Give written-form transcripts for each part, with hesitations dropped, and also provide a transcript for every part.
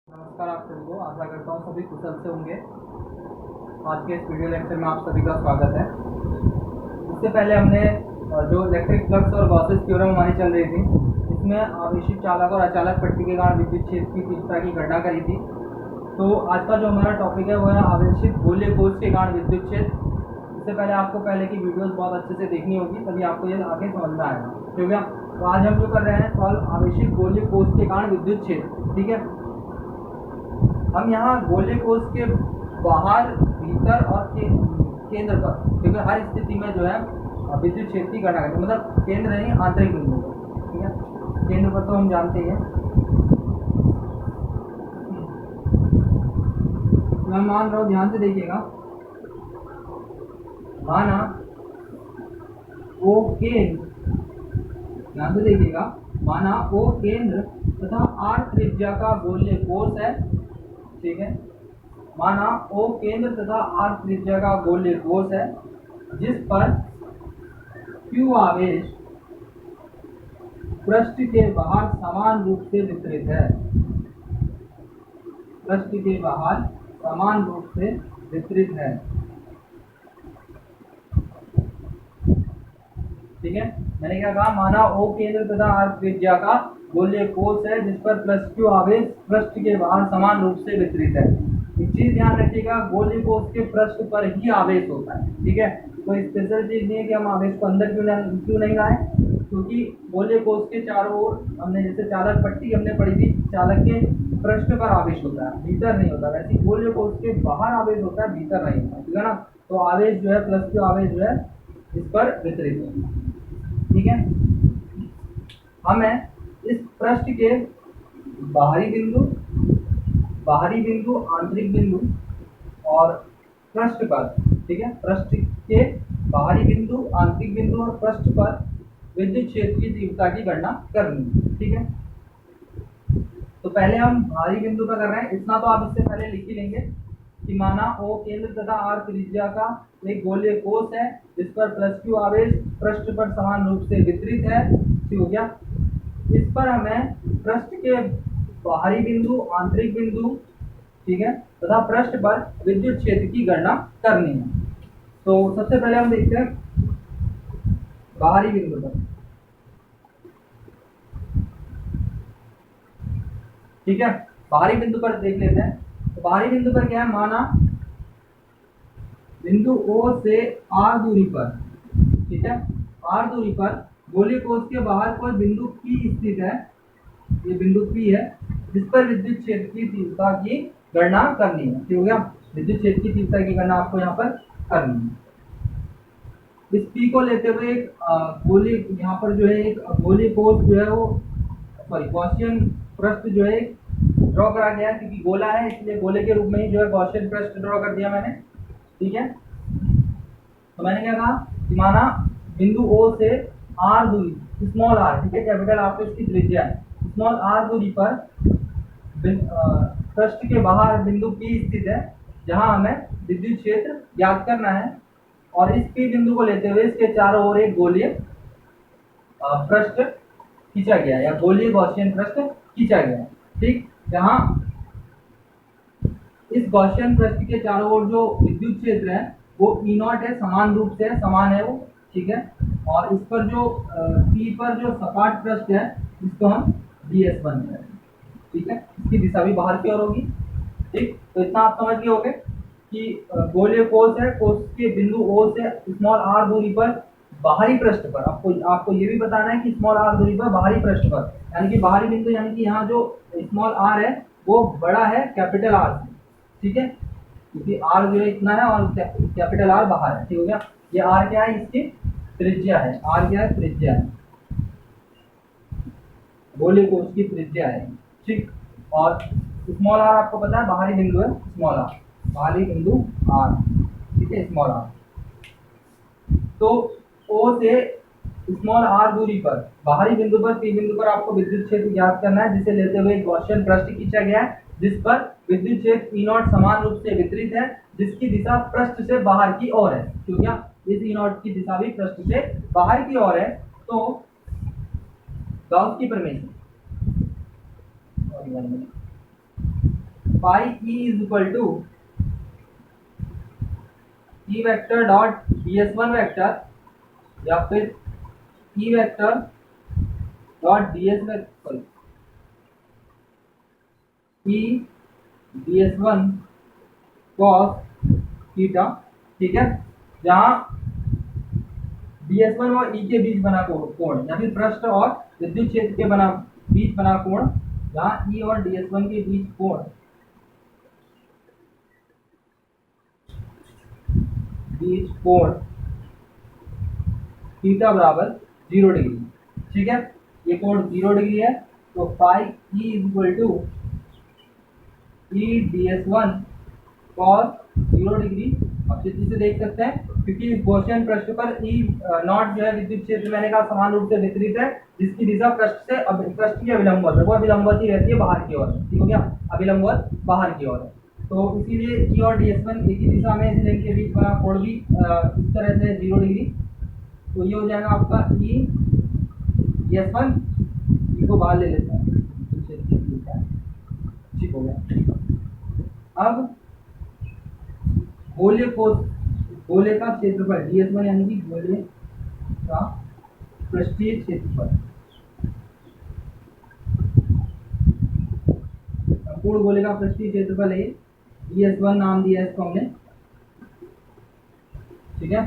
नमस्कार आप सभी को। आशा करता हूँ सभी कुशल से होंगे। आज के इस वीडियो लेक्चर में आप सभी का स्वागत है। इससे पहले हमने जो इलेक्ट्रिक फ्लक्स और गॉसेस थ्योरम हमारी चल रही थी, इसमें आवेशित चालक और अचालक पट्टी के कारण विद्युत क्षेत्र की तीव्रता की गणना करी थी। तो आज का जो हमारा टॉपिक है वो है आवेशित गोलीय कोश के कारण विद्युत क्षेत्र। इससे पहले आपको पहले की वीडियोस बहुत अच्छे से देखनी होगी, तभी आपको ये आगे समझ में आएगा। ठीक है, तो आज हम जो कर रहे हैं सॉल्व आवेशित गोलीय कोश के कारण विद्युत क्षेत्र। ठीक है, हम यहाँ गोलीय कोश के बाहर, भीतर और केंद्र पर, ठीक है, हर स्थिति में जो है विद्युत क्षेत्र की गणना करेंगे। मतलब केंद्र नहीं, आंतरिक बिंदु पर। ठीक है, केंद्र पर तो हम जानते हैं। मैं मान रहा हूँ, ध्यान से देखिएगा। माना ओ केंद्र, ध्यान से देखिएगा, माना ओ केंद्र तथा आर त्रिज्या का गोलीय कोश है। ठीक है, माना ओ केंद्र तथा आर त्रिज्या का गोलीय कोश है, जिस पर Q आवेश पृष्ठ के बाहर समान रूप से वितरित है। पृष्ठ के बाहर समान रूप से वितरित है। ठीक है, मैंने क्या कहा? माना ओ केंद्र तथा आर त्रिज्या का गोलीय कोश है, जिस पर +Q आवेश पृष्ठ के बाहर समान रूप से वितरित है। एक चीज ध्यान रखिएगा, गोलीय कोश के पृष्ठ पर ही आवेश होता है। ठीक है, कोई स्पेशल चीज नहीं है कि हम आवेश को अंदर क्यों नहीं लाए, क्योंकि गोलीय कोश के चारों ओर हमने जैसे चालक पट्टी हमने पढ़ी थी, चालक के पृष्ठ पर आवेश होता है, भीतर नहीं होता। वैसे गोलीय कोश के बाहर आवेश होता है, भीतर नहीं होता। ठीक है ना, तो आवेश जो है +Q आवेश जो है इस पर वितरित है। ठीक है, हमें इस पृष्ठ के बाहरी बिंदु, आंतरिक बिंदु और पृष्ठ पर, ठीक है, पृष्ठ के बाहरी बिंदु, आंतरिक बिंदु और पृष्ठ पर विद्युत क्षेत्र की तीव्रता की गणना करनी है। ठीक है, तो पहले हम बाहरी बिंदु का कर रहे हैं। इतना तो आप इससे पहले लिख ही लेंगे कि माना ओ केंद्र तथा आर त्रिज्या का एक गोलीय कोश है, जिस पर +Q आवेश पृष्ठ पर समान रूप से वितरित है। ठीक हो गया। इस पर हमें पृष्ठ के बाहरी बिंदु, आंतरिक बिंदु, ठीक है, तथा पृष्ठ पर विद्युत क्षेत्र की गणना करनी है। तो सबसे पहले हम देखते हैं बाहरी बिंदु पर। ठीक है, बाहरी बिंदु पर देख लेते हैं। तो बाहरी बिंदु पर क्या है? माना बिंदु O से R दूरी पर, ठीक है, R दूरी पर गोलीय कोश के बाहर कोई बिंदु P स्थित है। ये बिंदु P है, जिस पर विद्युत क्षेत्र की तीव्रता की गणना करनी है। ठीक हो गया, विद्युत क्षेत्र की तीव्रता की गणना आपको यहाँ पर करनी है। इस P को लेते हुए एक गोलीय, यहाँ पर जो है एक गोलीय कोश जो है वो गॉसियन पृष्ठ जो है ड्रॉ करा गया है, क्योंकि गोला है इसलिए गोले के रूप में ही जो है गॉसियन पृष्ठ ड्रॉ कर दिया मैंने। ठीक है, तो मैंने क्या कहा कि माना बिंदु O से R दूरी, स्मॉल r, ठीक है, कैपिटल R तो इसकी त्रिज्या है, स्मॉल r दूरी पर पृष्ठ के बाहर बिंदु P स्थित है, जहां हमें विद्युत क्षेत्र ज्ञात करना है। और इस P बिंदु को लेते हुए इसके चारों ओर एक गोलीय पृष्ठ खींचा गया है, या गोलीय गॉसियन पृष्ठ खींचा गया है। ठीक, जहां इस गॉसियन पृष्ठ के चारों ओर जो विद्युत क्षेत्र है वो E0 है, समान रूप से समान है वो। ठीक है, और इस पर जो P पर जो सपाट पृष्ठ है इसको हम DS1 करेंगे। ठीक है, इसकी दिशा भी बाहर की ओर होगी। ठीक, तो इतना आप समझ गए होंगे कि गोलीय कोश है, कोश के बिंदु O से स्मॉल r दूरी पर बाहरी पृष्ठ पर, आपको ये भी बताना है कि स्मॉल r दूरी पर बाहरी पृष्ठ पर, यानी कि बाहरी बिंदु, यानी कि यहाँ जो स्मॉल r है वो बड़ा है कैपिटल R से। ठीक है, क्योंकि R जो है इतना है और कैपिटल R बाहर है। ठीक हो गया, ये R क्या है? इसकी त्रिज्या है। R क्या है? त्रिज्या है, गोलीय कोश की त्रिज्या है। ठीक, और स्मॉल r आपको पता है बाहरी बिंदु है, स्मॉल r बाहरी बिंदु R। ठीक है, स्मॉल r। तो O से स्मॉल r दूरी पर बाहरी बिंदु पर P बिंदु पर आपको विद्युत क्षेत्र ज्ञात करना है, जिसे लेते हुए एक गॉसियन पृष्ठ खींचा गया है, जिस पर विद्युत क्षेत्र E0 समान रूप से वितरित है, जिसकी दिशा पृष्ठ से बाहर की ओर है। क्योंकि इस E0 की दिशा भी पृष्ठ से बाहर की ओर है। तो गाउस की प्रमेय phi E is equal to E vector dot D S one vector या फिर E vector dot D S vector E D S one cos theta, ठीक है, जहाँ डी एस वन और ई के बीच बना कोण या फिर पृष्ठ और विद्युत क्षेत्र के बीच बना कोण, जहाँ ई और डी एस वन के बीच कोण थीटा बराबर 0 डिग्री, ठीक है, ये कोण 0 डिग्री है, तो phi E is equal to E D S one cos 0 degree. अब चित्र से देख सकते हैं, क्योंकि गॉसियन पृष्ठ पर ई नॉट जो है विद्युत क्षेत्र मैंने कहा समान रूप से वितरित है, जिसकी दिशा पृष्ठ की अभिलंबवत है, वो अभिलंबवत ही रहती है बाहर की ओर, ठीक हो गया, अभिलंबवत बाहर की ओर है, तो इसीलिए ई और डी एस वन एक ही दिशा में इस लेंस के बीच बना कोण भी इस तरह से 0 डिग्री, तो ये हो जाएगा आपका ई डी एस वन, इसको बाहर ले लेते हैं, ठीक हो गया। अब गोले का क्षेत्रफल डी एस वन यानी कि गोले का पृष्ठीय क्षेत्रफल, संपूर्ण गोले का पृष्ठीय क्षेत्रफल है डी एस वन नाम दिया है इसको हमने, ठीक है,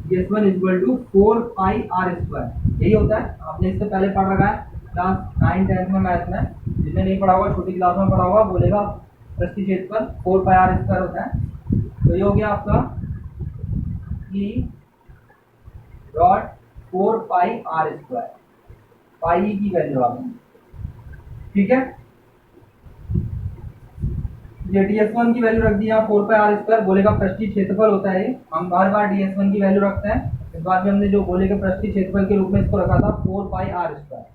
D S one equal to 4 pi R square, यही होता है, आपने इससे पहले पढ़ रखा है क्लास 9 10 में मैथ में, जिसने नहीं पढ़ा होगा छोटी क्लास में पढ़ा होगा, बोलेगा पृष्ठीय क्षेत्रफल 4 पाई आर स्क्वायर होता है, तो ये हो गया आपका E dot 4 pi R square, pi की वैल्यू आ गई, ठीक है, ये डी एस वन की वैल्यू रख दी यहाँ 4 पाई आर स्क्वायर, गोले का पृष्ठीय क्षेत्रफल होता है, हम बार बार डी एस वन की वैल्यू रखते हैं, इस बार में हमने जो गोले के पृष्ठीय क्षेत्रफल के रूप में इसको रखा था 4 पाई आर स्क्वायर।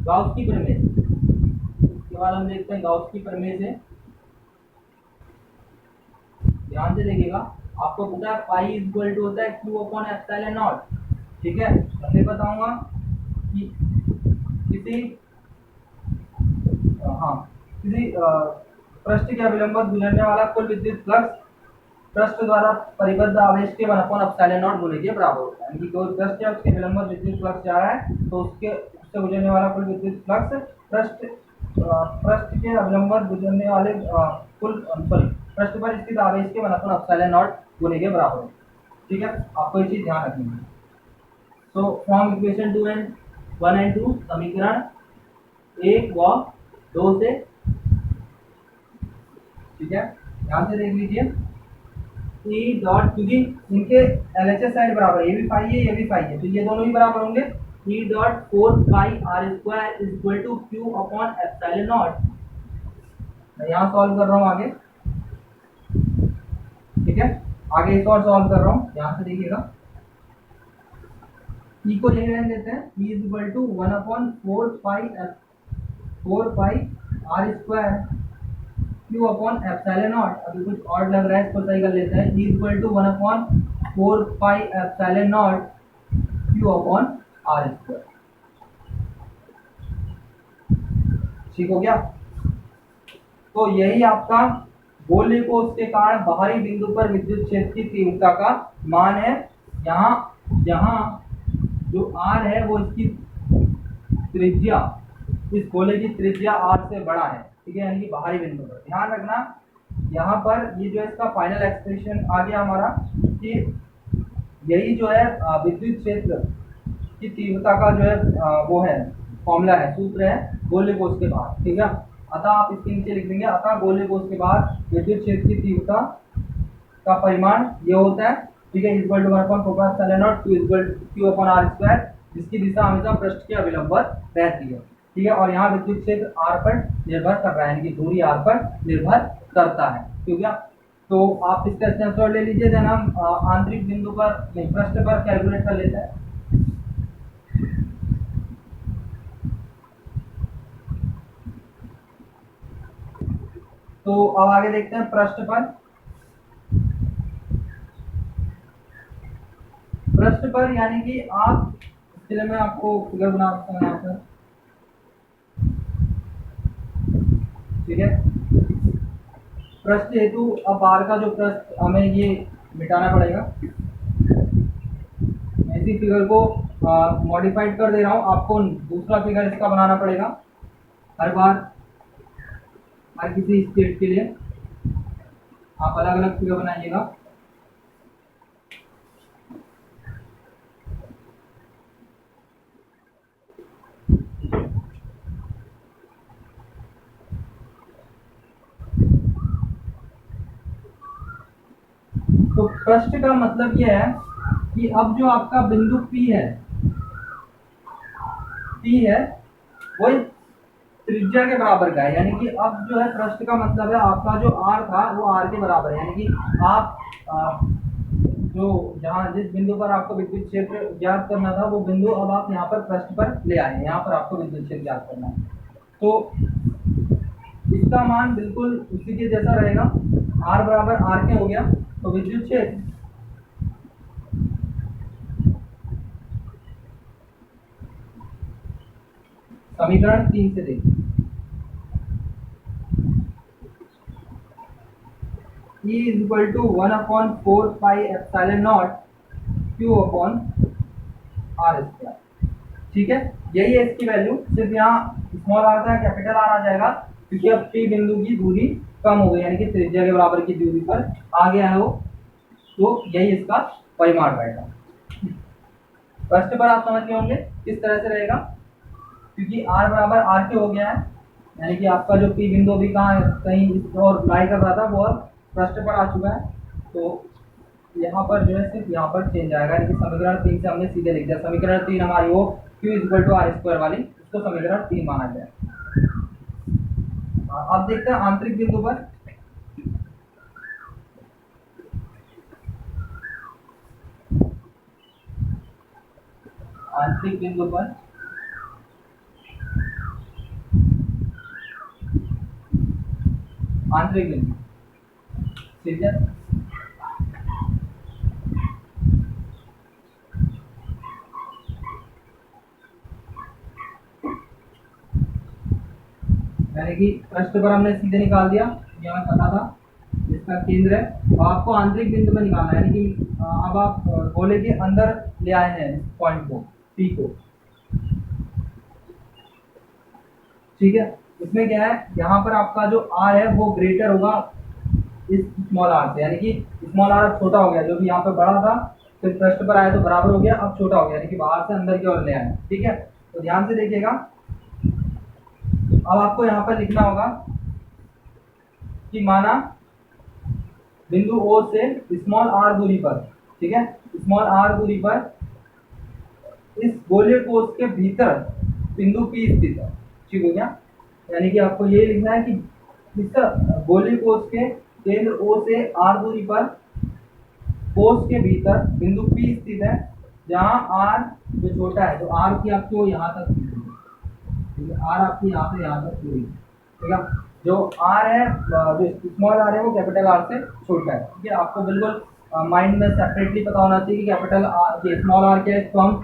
गाउस की प्रमेय, इसके बाद हम देखते हैं गाउस की प्रमेय से, ध्यान से देखिएगा, आपको पता है पाई इक्वल टू होता है क्यू अपॉन एप्सिलॉन नॉट, ठीक है, मैं बताऊंगा कि किसी पृष्ठ के अभिलंबवत गुजरने वाला कुल विद्युत फ्लक्स पृष्ठ द्वारा परिबद्ध आवेश के 1 अपॉन एप्सिलॉन नॉट गुणे के बराबर होता है, यानी कि कोई पृष्ठ है उसके अभिलंबवत विद्युत फ्लक्स जा रहा है, तो उससे गुजरने वाला कुल विद्युत फ्लक्स पृष्ठ के अभिलंबवत गुजरने वाले पृष्ठ पर स्थित आवेश के 1 अपॉन एप्सिलॉन नॉट गुणे के बराबर है, ठीक है, आपको ये चीज ध्यान रखनी है। सो फ्रॉम इक्वेशन 1 एंड 2 समीकरण 1 व 2 से, ठीक है, ध्यान से देख लीजिए, ई डॉट, क्योंकि इनके एलएचएस साइड बराबर है, ये भी पाई है ये भी पाई है, तो ये दोनों ही बराबर होंगे, E dot 4 pi R square is equal to Q upon epsilon naught. मैं यहाँ सॉल्व कर रहा हूँ आगे, ठीक है, आगे इस और सॉल्व कर रहा हूँ, ध्यान से देखिएगा, ई को यही रहने देते हैं, E is equal to 1 upon 4 pi R square Q upon epsilon naught, अभी कुछ और लग रहा है इसको सही कर लेते हैं, E equal to 1 upon 4 pi epsilon naught Q upon R square, ठीक हो गया। तो यही आपका गोले को उसके कारण बाहरी बिंदु पर विद्युत क्षेत्र की तीव्रता का मान है, जहां जो आर है वो इसकी त्रिज्या, इस गोले की त्रिज्या आर से बड़ा है, ठीक है, यानी कि बाहरी बिंदु पर। ध्यान रखना यहाँ पर ये जो इसका फाइनल एक्सप्रेशन आ गया हमारा कि यही जो है विद्युत क्षेत्र की तीव्रता का जो है वो है फॉर्मूला है, सूत्र है गोले कोष के बाहर, ठीक है, अतः आप इसके नीचे लिख देंगे, अतः गोले कोष के बाहर विद्युत क्षेत्र की तीव्रता का परिमाण ये होता है, ठीक है, equal to 1 upon 4 pi epsilon naught Q upon R square, जिसकी दिशा हमेशा पृष्ठ के अभिलंबवत रहती है, ठीक है, और यहाँ विद्युत क्षेत्र आर पर निर्भर कर रहा है, यानी कि दूरी आर पर निर्भर करता है, ठीक है। तो आप इसका स्नैपशॉट ले लीजिए, देन हम आंतरिक बिंदु पर नहीं पृष्ठ पर कैलकुलेट कर लेते हैं। तो अब आगे देखते हैं पृष्ठ पर यानी कि आप, इसलिए मैं आपको फिगर बना सकता हूं यहाँ पर, ठीक है, पृष्ठ हेतु अब बाहर का जो पृष्ठ हमें ये मिटाना पड़ेगा। इसी फिगर को मॉडिफाइड कर दे रहा हूँ, आपको दूसरा फिगर इसका बनाना पड़ेगा हर बार, हर किसी स्टेट के लिए आप अलग अलग फिगर बनाइएगा। तो पृष्ठ का मतलब यह है कि अब जो आपका बिंदु P है वो त्रिज्या के बराबर का है, यानी कि अब जो है पृष्ठ का मतलब है आपका जो r था वो r के बराबर है, यानी कि आप जो जहाँ जिस बिंदु पर आपको विद्युत क्षेत्र ज्ञात करना था वो बिंदु अब आप यहाँ पर पृष्ठ पर ले आए, यहाँ पर आपको विद्युत क्षेत्र ज्ञात करना है। तो इसका मान बिल्कुल उसी के जैसा रहेगा, r बराबर r के हो गया। तो विद्युत क्षेत्र समीकरण 3 से देखिए, E is equal to 1/4 pi epsilon naught Q upon R square. ठीक है, यही है इसकी वैल्यू। सिर्फ यहाँ स्मॉल आर था कैपिटल आर आ जाएगा क्योंकि अब P बिंदु की दूरी कम हो गई, यानी कि त्रिज्या के बराबर की दूरी पर आ गया है वो, तो यही इसका परिमाण रहेगा। फर्स्ट पर आप समझ गए होंगे किस तरह से रहेगा, क्योंकि r बराबर r के हो गया है, यानी कि आपका जो P बिंदु अभी कहाँ है, कहीं इस और लाई कर रहा था वो अब पृष्ठ पर आ चुका है। तो यहाँ पर जो है सिर्फ यहाँ पर चेंज आएगा, यानी कि समीकरण 3 से हमने सीधे लिख दिया। समीकरण 3 हमारी वो Q equal to R square वाली, उसको समीकरण 3 माना गया। अब देखते हैं आंतरिक बिंदु पर। आंतरिक बिंदु पर आंतरिक बिंदु ठीक है, यानी कि पृष्ठ पर हमने सीधे निकाल दिया, ये हमें पता था इसका केंद्र है। तो आपको आंतरिक बिंदु पर निकालना है, यानी कि अब आप गोले के अंदर ले आए हैं इस पॉइंट को, P को। ठीक है, इसमें क्या है, यहाँ पर आपका जो R है वो ग्रेटर होगा इस स्मॉल r से, यानी कि स्मॉल r अब छोटा हो गया, जो भी यहाँ पर बड़ा था फिर पृष्ठ पर आया तो बराबर हो गया, अब छोटा हो गया, यानी कि बाहर से अंदर की ओर ले आए। ठीक है, तो ध्यान से देखिएगा। अब आपको यहाँ पर लिखना होगा कि माना बिंदु O से स्मॉल r दूरी पर, ठीक है, स्मॉल r दूरी पर इस गोले कोश के भीतर बिंदु P स्थित है। ठीक हो गया, यानी कि आपको ये लिखना है कि इस गोले कोश के केंद्र O से r दूरी पर कोश के भीतर बिंदु P स्थित है, जहाँ r जो छोटा है, तो r की आपको यहाँ तक, ठीक है, r आपकी यहाँ से यहाँ तक पूरी, ठीक है। जो r है, जो स्मॉल r है वो कैपिटल R से छोटा है। ठीक है, आपको बिल्कुल माइंड में सेपरेटली पता होना चाहिए कि कैपिटल R ये स्मॉल r क्या है, इसको हम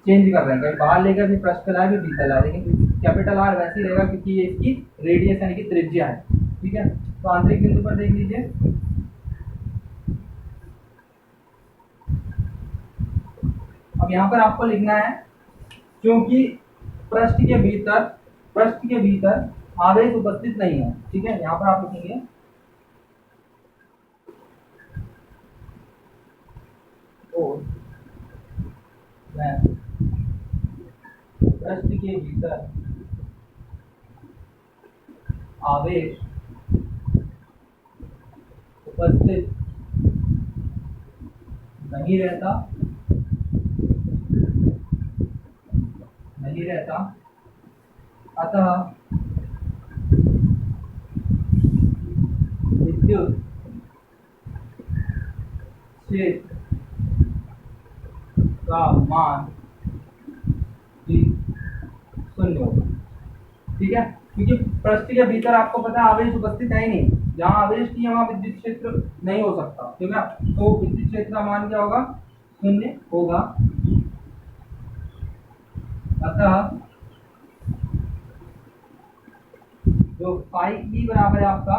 चेंज कर रहे हैं, कहीं बाहर लेकर भी पृष्ठ लाए भी भीतर लाए, लेकिन कैपिटल R वैसे ही रहेगा क्योंकि ये इसकी रेडियस यानी कि त्रिज्या है। ठीक है, तो आंतरिक बिंदु पर देख लीजिए, अब यहाँ पर आपको लिखना है क्योंकि पृष्ठ के भीतर आवेश उपस्थित नहीं है। ठीक है, यहाँ पर आप लिखेंगे पृष्ठ के भीतर आवेश उपस्थित नहीं रहता, अतः विद्युत क्षेत्र का मान भी शून्य होगा। ठीक है, क्योंकि पृष्ठ के भीतर आपको पता है आवेश उपस्थित है ही नहीं, जहाँ आवेश की वहाँ विद्युत क्षेत्र नहीं हो सकता। ठीक है, तो विद्युत क्षेत्र का मान क्या होगा, शून्य होगा। अतः जो फाई ई बराबर है आपका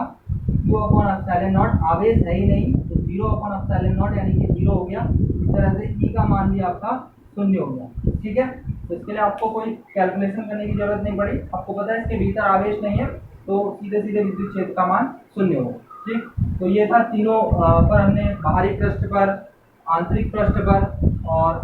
Q अपॉन एप्सिलॉन नॉट, आवेश है ही नहीं तो 0 अपॉन एप्सिलॉन नॉट यानी कि 0 हो गया। इस तरह से E का मान भी आपका 0 हो गया। ठीक है, तो इसके लिए आपको कोई कैलकुलेशन करने की जरूरत नहीं पड़ी, आपको पता है इसके भीतर आवेश नहीं है तो सीधे सीधे विद्युत क्षेत्र का मान 0 होगा। ठीक, तो ये था तीनों पर हमने बाहरी पृष्ठ पर, आंतरिक पृष्ठ पर और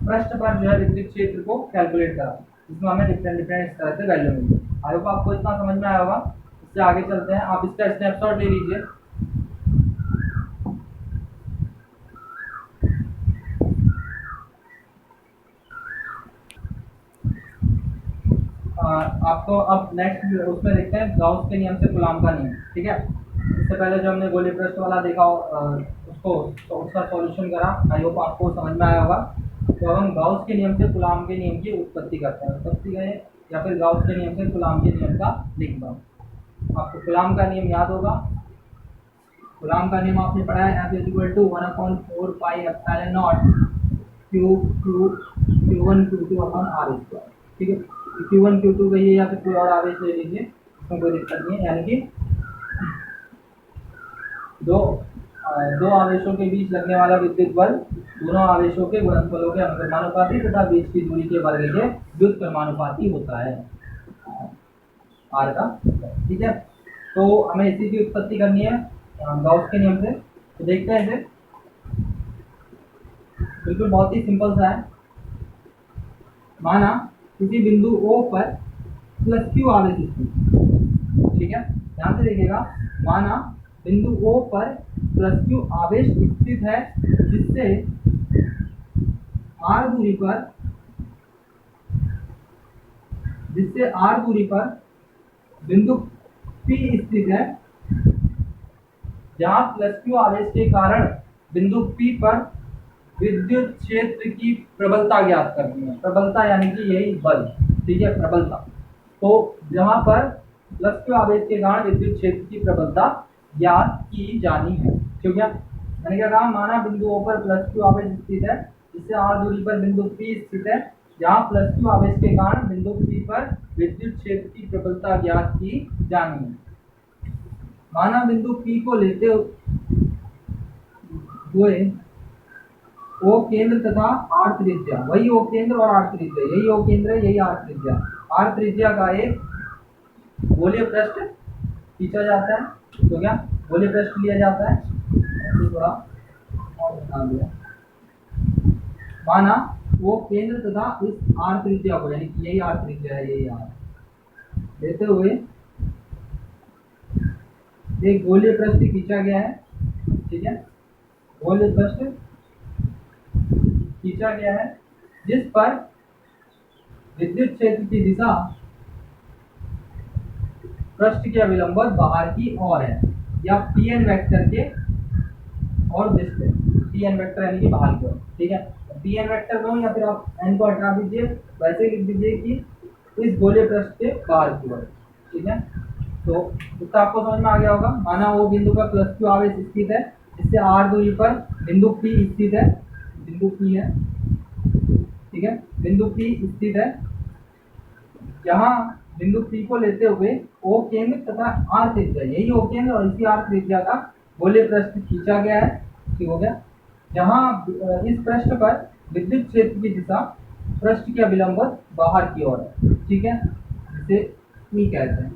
पृष्ठ पर जो है विद्युत क्षेत्र को कैलकुलेट करा, जिसमें हमें डिफरेंट डिफरेंट इस तरह से वैल्यू मिली। आई होप आपको इतना समझ में आया होगा। इससे आगे चलते हैं, आप इसका स्नैपशॉट ले लीजिए। आपको अब नेक्स्ट उसमें देखते हैं गाउस के नियम से कूलॉम का नियम। ठीक है, इससे पहले जो हमने गोलीय पृष्ठ वाला देखा उसको तो उसका सॉल्यूशन करा, आई होप आपको समझ में आया होगा। तो अब हम गाउस के नियम से कूलॉम के नियम की उत्पत्ति करते हैं, उत्पत्ति करें या फिर गाउस के नियम से कूलॉम के नियम का लिखना। आपको कूलॉम का नियम याद होगा, कूलॉम का नियम आपने पढ़ा है, F = 1/4 pi epsilon not Q1 Q2 upon R²। ठीक है, Q1 Q2 कहिए या फिर कोई और आवेश ले लीजिए, इसमें कोई दिक्कत नहीं है। यानी कि दो आवेशों के बीच लगने वाला विद्युत बल दोनों आवेशों के गुणनफलों के अनुक्रमानुपाती तथा बीच की दूरी के वर्ग के व्युत्क्रमानुपाती होता है R का। ठीक है, तो हमें इसी की उत्पत्ति करनी है गाउस के नियम से। तो देखते हैं इसे, बिल्कुल बहुत ही सिंपल सा है। माना किसी बिंदु O पर +Q आवेश स्थित, ठीक है, ध्यान से देखिएगा, माना बिंदु O पर +Q आवेश स्थित है जिससे R दूरी पर बिंदु P स्थित है, जहां +Q आवेश के कारण बिंदु P पर विद्युत क्षेत्र की प्रबलता ज्ञात करनी है। प्रबलता यानी कि यही बल, ठीक है, प्रबलता। तो जहां पर +Q आवेश के कारण विद्युत क्षेत्र की प्रबलता ज्ञात की जानी है। ठीक है, मैंने क्या कहा, माना बिंदु O पर +Q आवेश स्थित है जिससे R दूरी पर बिंदु P स्थित है, जहां +Q आवेश के कारण बिंदु P पर विद्युत क्षेत्र की प्रबलता ज्ञात की जानी है। माना बिंदु P को लेते हुए O केंद्र तथा R त्रिज्या, वही O केंद्र और R त्रिज्या, यही O केंद्र है, यही R त्रिज्या, R त्रिज्या का एक गोलीय पृष्ठ खींचा जाता है। तो क्या गोलीय पृष्ठ लिया जाता है, ऐसे थोड़ा और बना दिया। माना वो केंद्र तथा इस R त्रिज्या को, यानी कि यही R त्रिज्या है, यही R लेते हुए एक गोलीय पृष्ठ खींचा गया है। ठीक है, गोलीय पृष्ठ खींचा गया है जिस पर विद्युत क्षेत्र की दिशा पृष्ठ के अभिलंबवत बाहर की ओर है, या Pn वेक्टर के और विस्तार, Pn वेक्टर यानी कि बाहर की ओर। ठीक है, Pn वेक्टर को या फिर आप n को हटा दीजिए, वैसे लिख दीजिए कि इस गोलीय पृष्ठ के बाहर की ओर। ठीक है, तो इसका आपको समझ में आ गया होगा। माना वो बिंदु पर +Q आवेश स्थित है जिससे R दूरी पर बिंदु P स्थित है, बिंदु P है, ठीक है, बिंदु P स्थित है, जहां बिंदु P को लेते हुए O केंद्र तथा R त्रिज्या, यही O केंद्र और इसी R त्रिज्या का गोलीय पृष्ठ खींचा गया है। ठीक हो गया, जहां इस पृष्ठ पर विद्युत क्षेत्र की दिशा पृष्ठ के अभिलंबवत बाहर की ओर है। ठीक है, इसे E कहते हैं।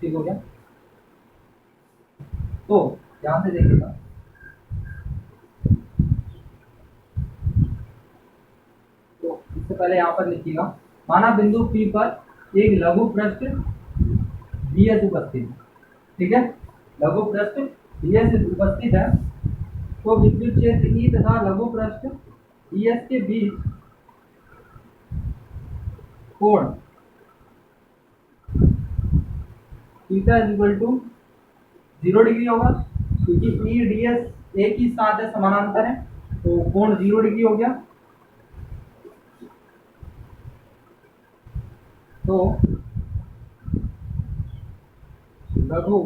ठीक हो गया, तो ध्यान से देखिएगा, तो इससे पहले यहाँ पर लिखिएगा, माना बिंदु P पर एक लघु पृष्ठ ds उपस्थित है। ठीक है, लघु पृष्ठ ds उपस्थित है, तो विद्युत क्षेत्र E तथा लघु पृष्ठ ds के बीच कोण थीटा = 0 डिग्री होगा, क्योंकि E ds एक ही साथ है, समानांतर है, तो कोण 0 डिग्री हो गया। तो लघु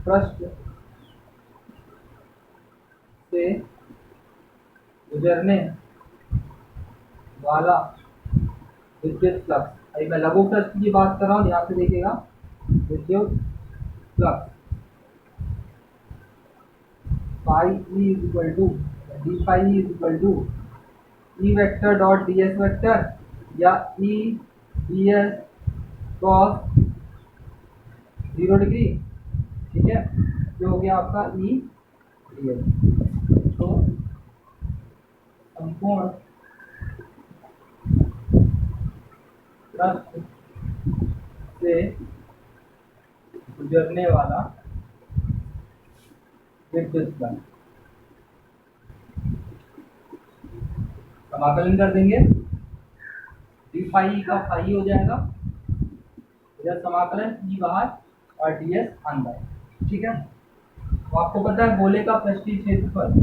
पृष्ठ से गुजरने वाला विद्युत फ्लक्स, अभी मैं लघु पृष्ठ की बात कर रहा हूँ, ध्यान से देखिएगा, विद्युत flux phi E is equal to D phi E is equal to E vector dot D S vector या E D S cos 0 degree. ठीक है, जो हो गया आपका ई डी एस। तो संपूर्ण पृष्ठ से गुजरने वाला विद्युत फ्लक्स समाकलन कर देंगे। डी फाई का फाई हो जाएगा, इधर समाकलन ई बाहर और डी एस अंदर। ठीक है, तो आपको पता है गोले का पृष्ठीय क्षेत्रफल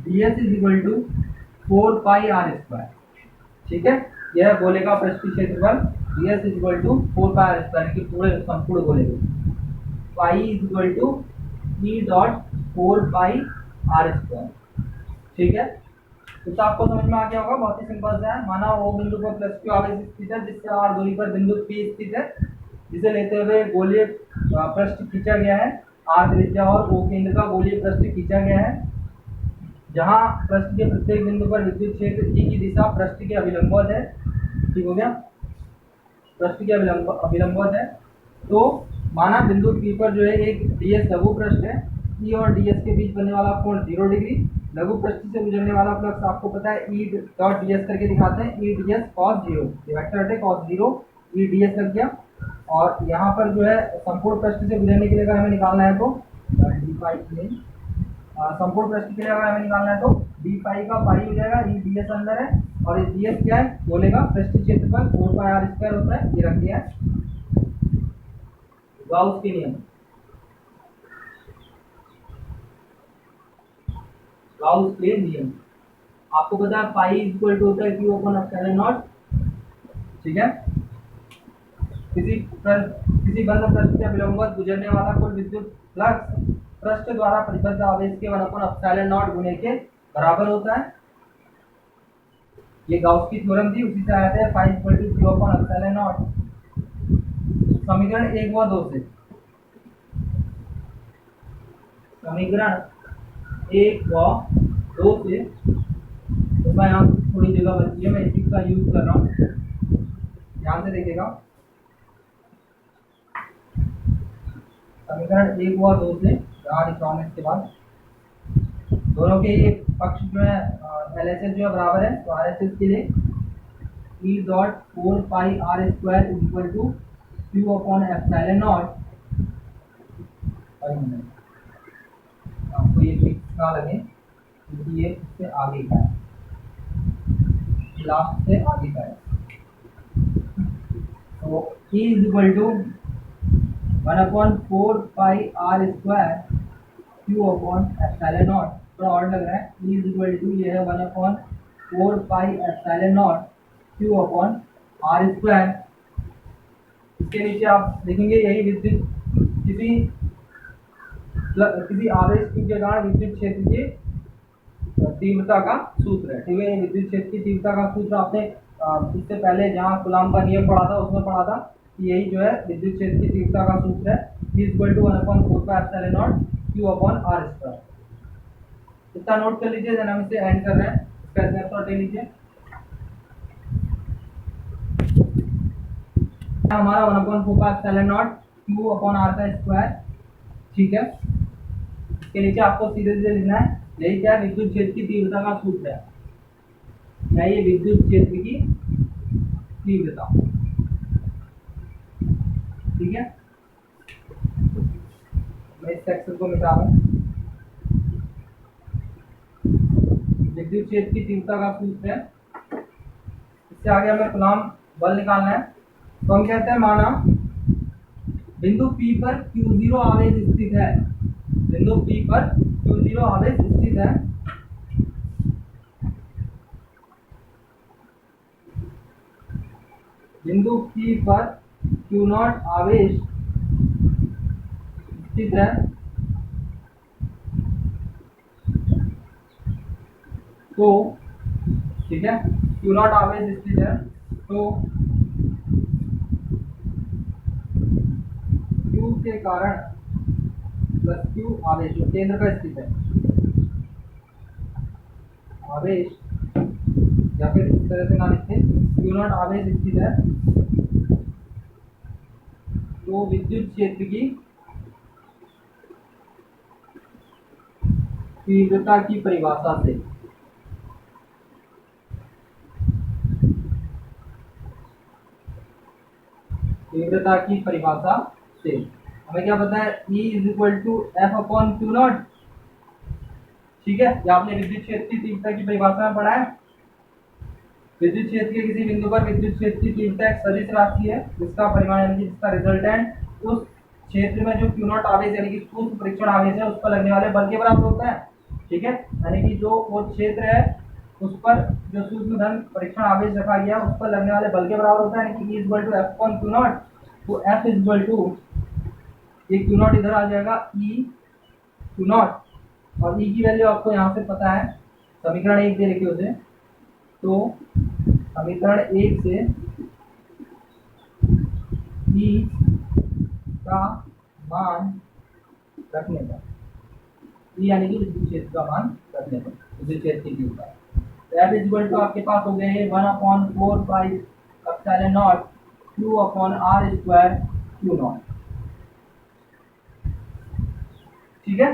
ds is equal to 4πr²। ठीक है, यह गोले का पृष्ठीय क्षेत्रफल ds is equal to 4πr² की पूरे संपूर्ण गोले में pi is equal to E dot 4πr²। ठीक है, तो आपको समझ में आ गया होगा, बहुत ही सिंपल सा है। माना ओ बिंदु पर प्लस क्यू आवेश स्थित है, जिससे आर दूरी पर बिंदु पी स्थित है, जिसे लेते हुए गोलीय पृष्ठ खींचा गया है। आर त्रिज्या और ओ केंद्र का गोलीय पृष्ठ खींचा गया है, जहां पृष्ठ के प्रत्येक बिंदु पर विद्युत क्षेत्र ई की दिशा पृष्ठ के अभिलंबवत है। ठीक हो गया, पृष्ठ के अभिलंबवत है। तो माना बिंदु पी पर जो है एक डीएस लघु पृष्ठ है, ई और डीएस के बीच बनने वाला कोण 0 डिग्री। लघु पृष्ठ से गुजरने वाला फ्लक्स आपको पता है ई डॉट डीएस करके दिखाते हैं, ई डीएस कॉस 0, वेक्टर हटे कॉस 0 ई डीएस लग गया। और यहाँ पर जो है संपूर्ण पृष्ठ से गुजरने के लिए अगर हमें निकालना है तो डी फाई संपूर्ण पृष्ठ के लिए अगर हमें निकालना है तो डी फाई का पाई हो जाएगा, ई डीएस अंदर है और ये डीएस क्या है, गोले का पृष्ठीय क्षेत्रफल 4πr² होता है, ये रख दिया है। गाउस के नियम, गाउस के नियम आपको पता है पाई इक्वल टू होता है क्यू अपॉन एप्सिलॉन नॉट। ठीक है, किसी बंद पृष्ठ के विलंबवत गुजरने वाला कुल विद्युत फ्लक्स पृष्ठ द्वारा परिबद्ध आवेश के 1/एप्सिलॉन नॉट गुने के बराबर होता है। ये गाउस की थ्योरम थी, उसी से आया था pi equal to Q upon epsilon naught. समीकरण 1 व 2 से, समीकरण 1 व 2 से, तो मैं यहाँ थोड़ी जगह बची है, मैं इसी का यूज कर रहा हूँ, ध्यान से देखिएगा। समीकरण 1 व 2 से यहाँ लिखा हूँ, इसके बाद दोनों के ये पक्ष जो है LHS जो है बराबर है, तो RHS के लिए E dot 4πr² is equal to Q upon epsilon naught. आपको ये फिक्स ना लगे क्योंकि ये इससे आगे का है, लास्ट से आगे का है। तो E is equal to 1/4πr² Q upon epsilon naught. थोड़ा और लग रहा है, ई इज इक्वल टू ये है 1/4π एप्सिलॉन क्यू अपॉन r²। इसके नीचे आप देखेंगे यही विद्युत किसी आवेश के कारण विद्युत क्षेत्र की तीव्रता का सूत्र है। ठीक है, ये विद्युत क्षेत्र की तीव्रता का सूत्र आपने इससे पहले जहाँ कूलॉम का नियम पढ़ा था उसमें पढ़ा था कि यही जो है विद्युत क्षेत्र की तीव्रता का सूत्र है, E equal to 1/4π Q upon r²। इतना नोट कर लीजिए, जब हम इसे एंड कर रहे हैं इसका स्नैपशॉट ले लीजिए। हमारा 1/4π क्यू अपॉन r²। ठीक है, इसके नीचे आपको सीधे सीधे लिखना है, यही क्या है, विद्युत क्षेत्र की तीव्रता का सूत्र है, या ये विद्युत क्षेत्र की तीव्रता। ठीक है, मैं इस सेक्शन को मिटा रहा हूँ। विद्युत क्षेत्र की तीव्रता का सूत्र है, इससे आगे हमें कूलॉम बल निकालना है। तो हम कहते हैं माना बिंदु P पर Q0 आवेश स्थित है, बिंदु P पर Q0 आवेश स्थित है। बिंदु P पर Q0 आवेश स्थित है तो ठीक है, क्यू नॉट आवेश स्थित है तो क्यू के कारण प्लस क्यू आवेश जो केंद्र पर स्थित है, आवेश या फिर इस तरह से ना लिखते, क्यू नॉट आवेश स्थित है तो विद्युत क्षेत्र की तीव्रता की परिभाषा से हमें क्या पता है, E is equal to F upon Q naught. ठीक है, ये आपने विद्युत क्षेत्र की तीव्रता की परिभाषा में पढ़ा है। विद्युत क्षेत्र के किसी बिंदु पर विद्युत क्षेत्र की तीव्रता एक सदिश राशि है जिसका परिमाण यानी कि जिसका रिजल्टेंट उस क्षेत्र में जो क्यू नॉट आवेश यानी कि सूक्ष्म परीक्षण आवेश है उस पर लगने वाले बल के बराबर होता है। ठीक है, यानी कि जो वो क्षेत्र है उस पर जो सूक्ष्म धन परीक्षण आवेश रखा गया उस पर लगने वाले बल के बराबर होता है, यानी कि E equal to F upon Q naught. तो F इक्वल टू ये क्यू नॉट इधर आ जाएगा E क्यू नॉट और E की वैल्यू आपको यहाँ से पता है, समीकरण 1 दे लिखे उसे। तो समीकरण 1 से E का मान रखने पर, E यानी कि विद्युत क्षेत्र का मान रखने पर विद्युत क्षेत्र की तीव्रता, तो F इक्वल टू आपके पास हो गए हैं 1/4 pi epsilon naught Q upon R square Q naught. ठीक है,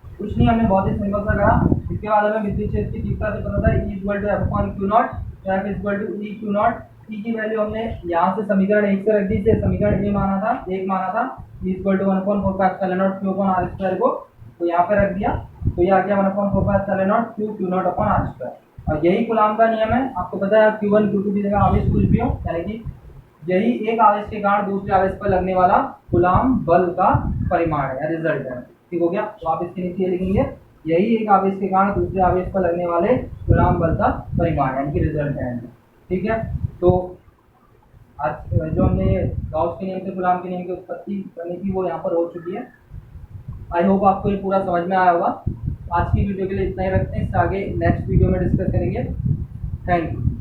कुछ नहीं, हमने बहुत ही सिंपल सा करा। इसके बाद हमें विद्युत क्षेत्र की तीव्रता से पता था E equal to F upon Q naught, तो F equal to E Q naught. E की वैल्यू हमने यहाँ से समीकरण 1 से रख दी, से समीकरण एक माना था E equal to 1/4 pi epsilon naught Q upon R square को तो यहाँ पे रख दिया, तो ये आ गया 1/4 pi epsilon naught Q not upon R square. और यही कूलाम का नियम है, आपको पता है Q1 Q2 की जगह आवेश कुछ भी हो, यानी कि यही एक आवेश के कारण दूसरे आवेश पर लगने वाला कूलाम बल का परिमाण है या रिजल्ट है। ठीक हो गया, तो आप इसके नीचे लिखेंगे यही एक आवेश के कारण दूसरे आवेश पर लगने वाले कूलाम बल का परिमाण यानी कि रिजल्ट है। ठीक है, तो आज जो हमने गाउस के नियम से कूलाम के नियम की उत्पत्ति करनी थी वो यहाँ पर हो चुकी है। आई होप आपको ये पूरा समझ में आया होगा। आज की वीडियो के लिए इतना ही रखते हैं, इससे आगे नेक्स्ट वीडियो में डिस्कस करेंगे। Thank you.